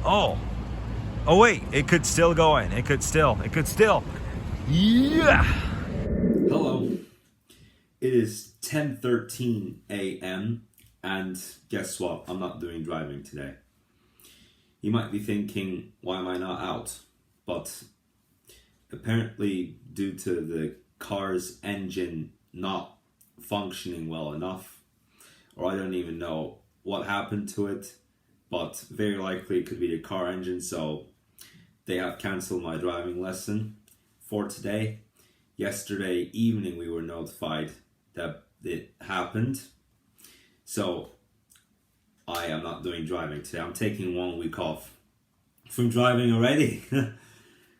Oh. Oh wait, it could still go in. It could still. Yeah. Hello. It is 10:13 a.m. and guess what? I'm not doing driving today. You might be thinking, why am I not out? But apparently due to the car's engine not functioning well enough, or I don't even know what happened to it, but very likely it could be the car engine, so they have cancelled my driving lesson for today. Yesterday evening we were notified that it happened, so I am not doing driving today. I'm taking 1 week off from driving already.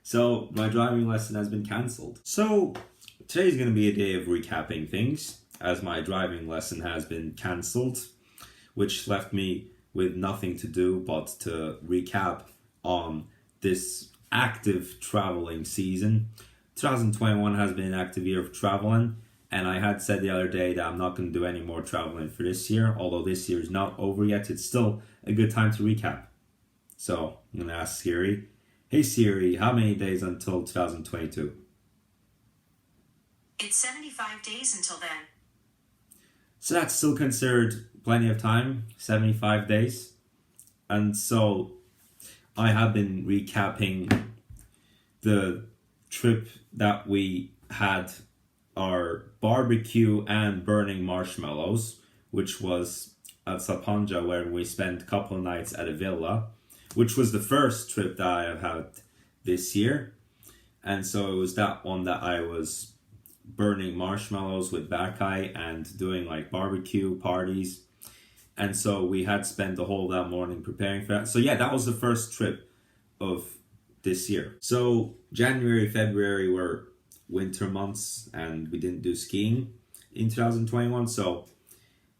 So my driving lesson has been cancelled. So today's going to be a day of recapping things, as my driving lesson has been cancelled, which left me with nothing to do but to recap on this active traveling season. 2021 has been an active year of traveling, and I had said the other day that I'm not going to do any more traveling for this year, although this year is not over yet. It's still a good time to recap. So I'm going to ask Siri, hey Siri, how many days until 2022? It's 75 days until then. So that's still considered plenty of time, 75 days. And so I have been recapping the trip that we had, our barbecue and burning marshmallows, which was at Sapanja, where we spent a couple of nights at a villa, which was the first trip that I have had this year. And so it was that one that I was burning marshmallows with Bakai and doing like barbecue parties. And so we had spent the whole that morning preparing for that. So yeah, that was the first trip of this year. So January, February were winter months and we didn't do skiing in 2021. So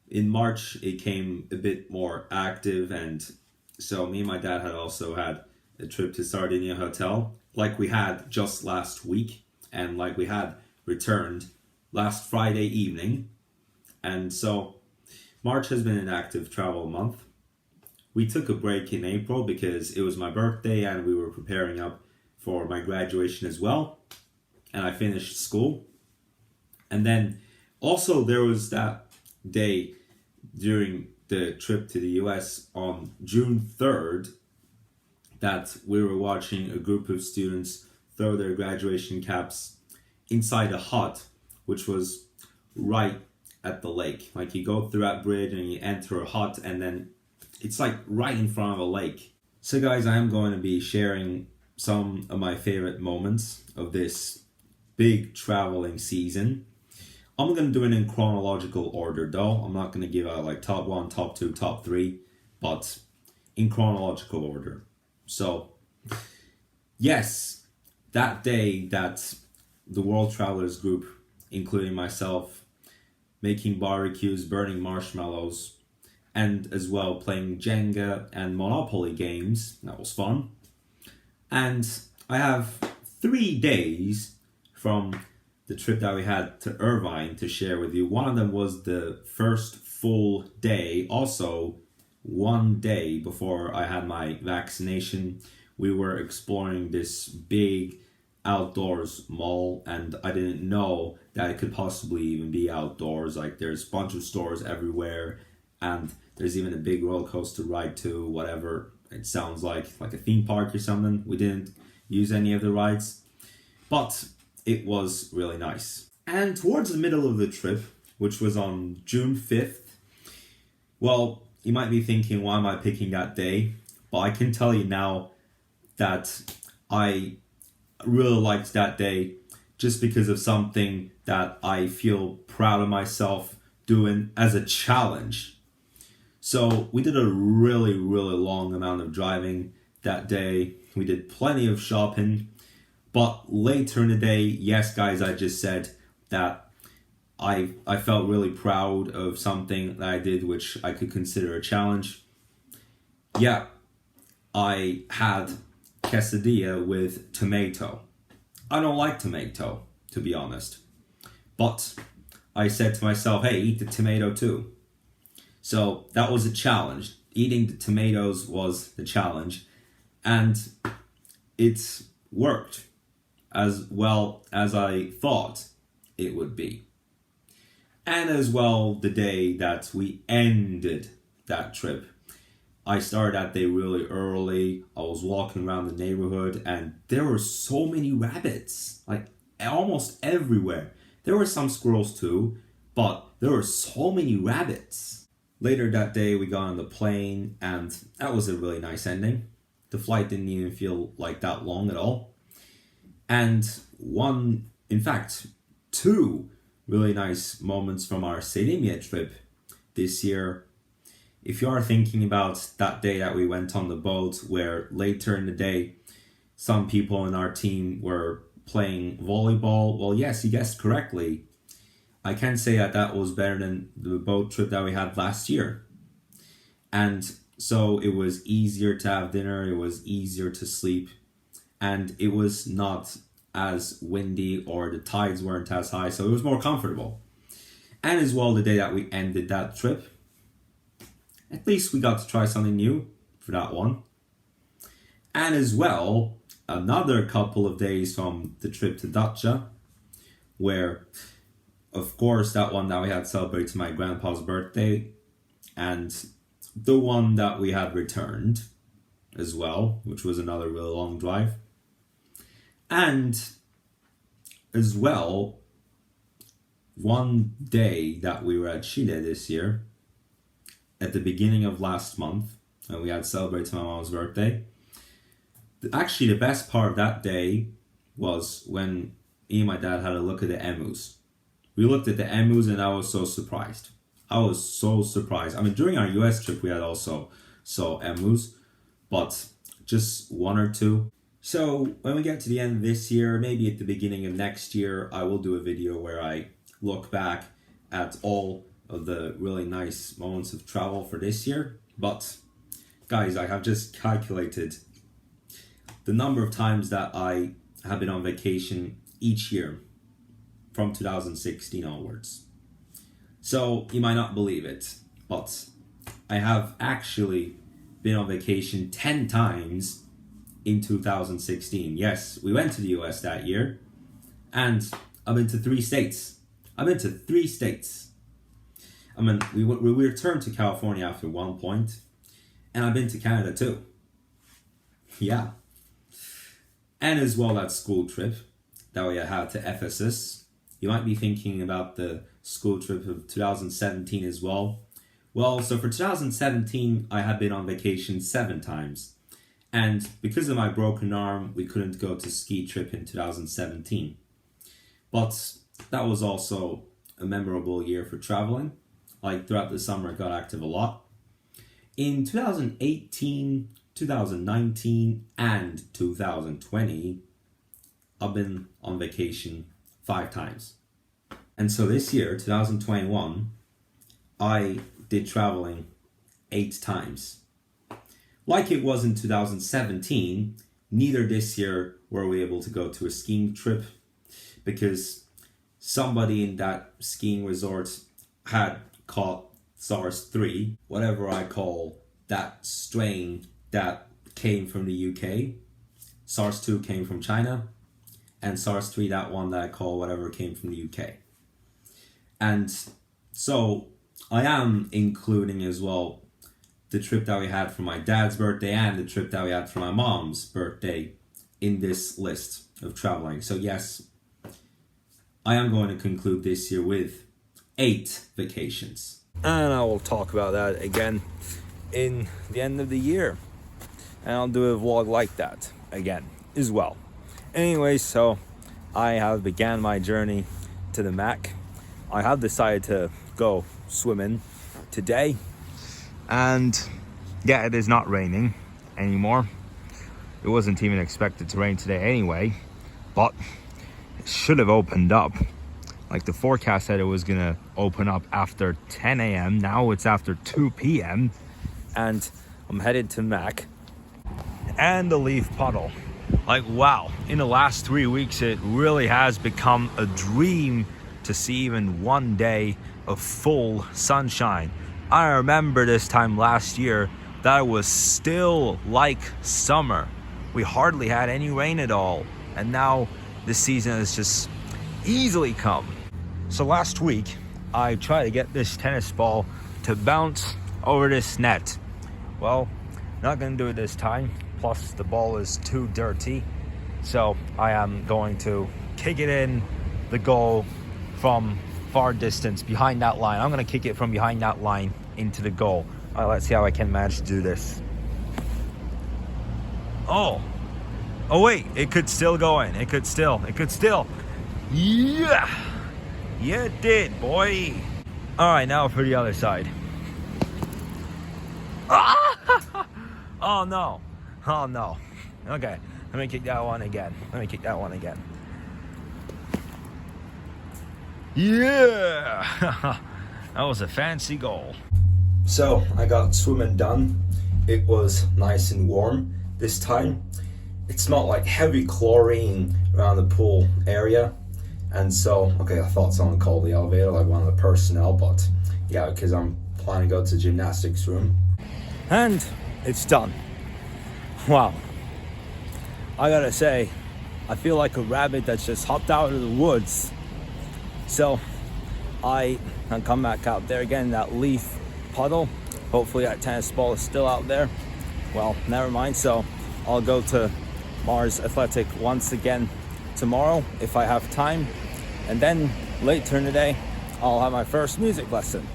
in March, it came a bit more active, and so me and my dad had also had a trip to Sardinia Hotel, like we had just last week, and like we had returned last Friday evening. And so March has been an active travel month. We took a break in April because it was my birthday and we were preparing up for my graduation as well. And I finished school. And then also there was that day during the trip to the US on June 3rd that we were watching a group of students throw their graduation caps inside a hut, which was right at the lake. Like you go through that bridge and you enter a hut and then it's like right in front of a lake. So guys, I am going to be sharing some of my favorite moments of this big traveling season. I'm going to do it in chronological order though. I'm not going to give out like top 1, top 2, top 3, but in chronological order. So, yes, that day that the World Travelers group, including myself, making barbecues, burning marshmallows, and as well playing Jenga and Monopoly games, that was fun. And I have 3 days from the trip that we had to Irvine to share with you. One of them was the first full day, also 1 day before I had my vaccination. We were exploring this big outdoors mall, and I didn't know that it could possibly even be outdoors. Like there's a bunch of stores everywhere, and there's even a big roller coaster ride too, whatever it sounds like a theme park or something. We didn't use any of the rides, but it was really nice. And towards the middle of the trip, which was on June 5th, well, you might be thinking, why am I picking that day? But I can tell you now that I really liked that day just because of something that I feel proud of myself doing as a challenge. So we did a really, really long amount of driving that day. We did plenty of shopping. But later in the day, yes, guys, I just said that I felt really proud of something that I did, which I could consider a challenge. Yeah, I had quesadilla with tomato. I don't like tomato, to be honest. But I said to myself, hey, eat the tomato too. So that was a challenge. Eating the tomatoes was the challenge. And it worked as well as I thought it would be. And as well, the day that we ended that trip, I started that day really early. I was walking around the neighborhood and there were so many rabbits, like almost everywhere. There were some squirrels too, but there were so many rabbits. Later that day, we got on the plane and that was a really nice ending. The flight didn't even feel like that long at all. And two really nice moments from our Selimiye trip this year. If you are thinking about that day that we went on the boat, where later in the day some people in our team were playing volleyball, well, yes, you guessed correctly. I can say that that was better than the boat trip that we had last year. And so it was easier to have dinner, it was easier to sleep, and it was not as windy or the tides weren't as high, so it was more comfortable. And as well, the day that we ended that trip, at least we got to try something new for that one. And as well, another couple of days from the trip to Dacia, where, of course, that one that we had celebrated my grandpa's birthday, and the one that we had returned as well, which was another really long drive. And as well, one day that we were at Chile this year, at the beginning of last month, and we had celebrated my mom's birthday. Actually, the best part of that day was when me and my dad had a look at the emus. We looked at the emus and I was so surprised. I mean, during our US trip, we had also saw emus, but just one or two. So when we get to the end of this year, maybe at the beginning of next year, I will do a video where I look back at all of the really nice moments of travel for this year. But guys, I have just calculated the number of times that I have been on vacation each year from 2016 onwards. So you might not believe it, but I have actually been on vacation 10 times in 2016. Yes, we went to the US that year, and I've been to 3 states. I mean, we returned to California after one point, and I've been to Canada too. Yeah. And as well, that school trip that we had to Ephesus. You might be thinking about the school trip of 2017 as well. Well, so for 2017, I had been on vacation 7 times. And because of my broken arm, we couldn't go to ski trip in 2017. But that was also a memorable year for traveling. Like throughout the summer, I got active a lot. In 2018, 2019, and 2020, I've been on vacation 5 times. And so this year, 2021, I did traveling 8 times. Like it was in 2017, neither this year were we able to go to a skiing trip because somebody in that skiing resort had caught SARS-3, whatever I call that strain that came from the UK. SARS-2 came from China, and SARS-3, that one that I call whatever, came from the UK. And so I am including as well the trip that we had for my dad's birthday and the trip that we had for my mom's birthday in this list of traveling. So yes, I am going to conclude this year with 8 vacations. And I will talk about that again in the end of the year. And I'll do a vlog like that again as well. Anyway, so I have began my journey to the Mac. I have decided to go swimming today. And yeah, it is not raining anymore. It wasn't even expected to rain today anyway, but it should have opened up. Like the forecast said it was gonna open up after 10 a.m. Now it's after 2 p.m. And I'm headed to Mac. And the leaf puddle. Like, wow, in the last 3 weeks, it really has become a dream to see even one day of full sunshine. I remember this time last year, that it was still like summer. We hardly had any rain at all. And now this season has just easily come. So last week, I tried to get this tennis ball to bounce over this net. Well, not gonna do it this time. Plus the ball is too dirty. So I am going to kick it in the goal from far distance behind that line. I'm gonna kick it from behind that line into the goal. All right, let's see how I can manage to do this. Oh wait, it could still go in. It could still. Yeah, it did, boy. All right, now for the other side. Oh no. Okay, let me kick that one again. Yeah, that was a fancy goal. So I got swimming done. It was nice and warm this time. It smelled like heavy chlorine around the pool area. And so, okay, I thought someone called the elevator, like one of the personnel, but yeah, because I'm planning to go to the gymnastics room. And it's done. Wow. I gotta say, I feel like a rabbit that's just hopped out of the woods. So I come back out there again, that leaf puddle. Hopefully that tennis ball is still out there. Well, never mind. So I'll go to Mars Athletic once again tomorrow if I have time. And then later in the day, I'll have my first music lesson.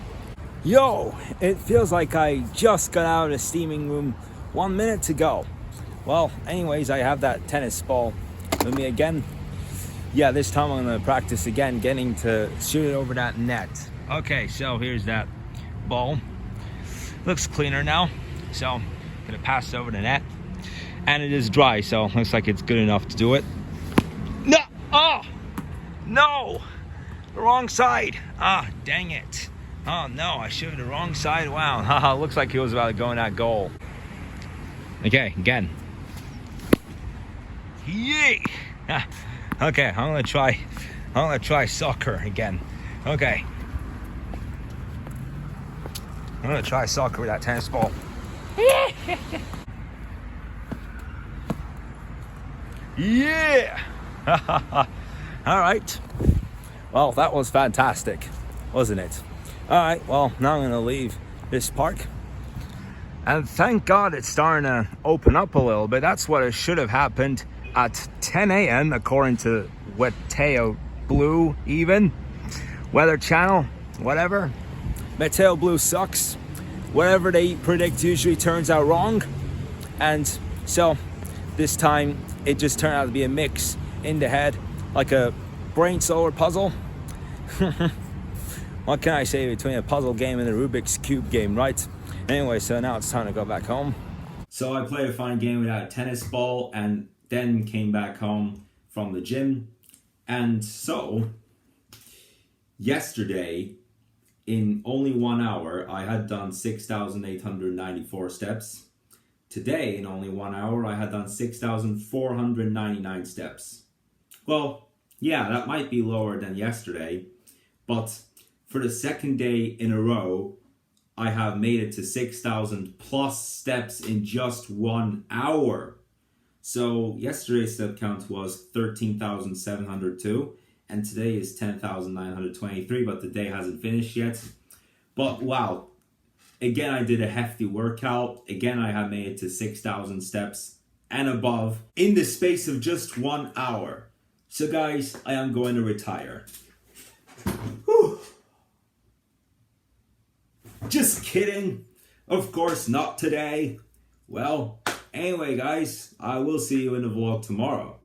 Yo, it feels like I just got out of the steaming room 1 minute ago. Well, anyways, I have that tennis ball with me again. Yeah, this time I'm gonna practice again, getting to shoot it over that net. Okay, so here's that ball. Looks cleaner now. So I'm gonna pass it over the net. And it is dry, so looks like it's good enough to do it. No! Oh! No! The wrong side. Ah, dang it. Oh no, I showed the wrong side. Wow, haha, looks like he was about to go in that goal. Okay, again. Yay! Okay, I'm gonna try soccer again. Okay. I'm gonna try soccer with that tennis ball. Yeah! All right. Well, that was fantastic, wasn't it? All right, well, now I'm gonna leave this park. And thank God it's starting to open up a little bit. That's what it should have happened at 10 a.m. according to Meteo Blue even. Weather Channel, whatever. Meteo Blue sucks. Whatever they predict usually turns out wrong. And so this time it just turned out to be a mix in the head, like a brain solver puzzle. What can I say between a puzzle game and a Rubik's Cube game, right? Anyway, so now it's time to go back home. So I played a fine game with that tennis ball and then came back home from the gym. And so, yesterday, in only 1 hour, I had done 6,894 steps. Today, in only 1 hour, I had done 6,499 steps. Well, yeah, that might be lower than yesterday, but for the second day in a row, I have made it to 6,000 plus steps in just 1 hour. So yesterday's step count was 13,702 and today is 10,923, but the day hasn't finished yet. But wow, again I did a hefty workout. Again I have made it to 6,000 steps and above in the space of just 1 hour. So guys, I am going to retire. Whew. Just kidding. Of course not today. Well, anyway guys, I will see you in the vlog tomorrow.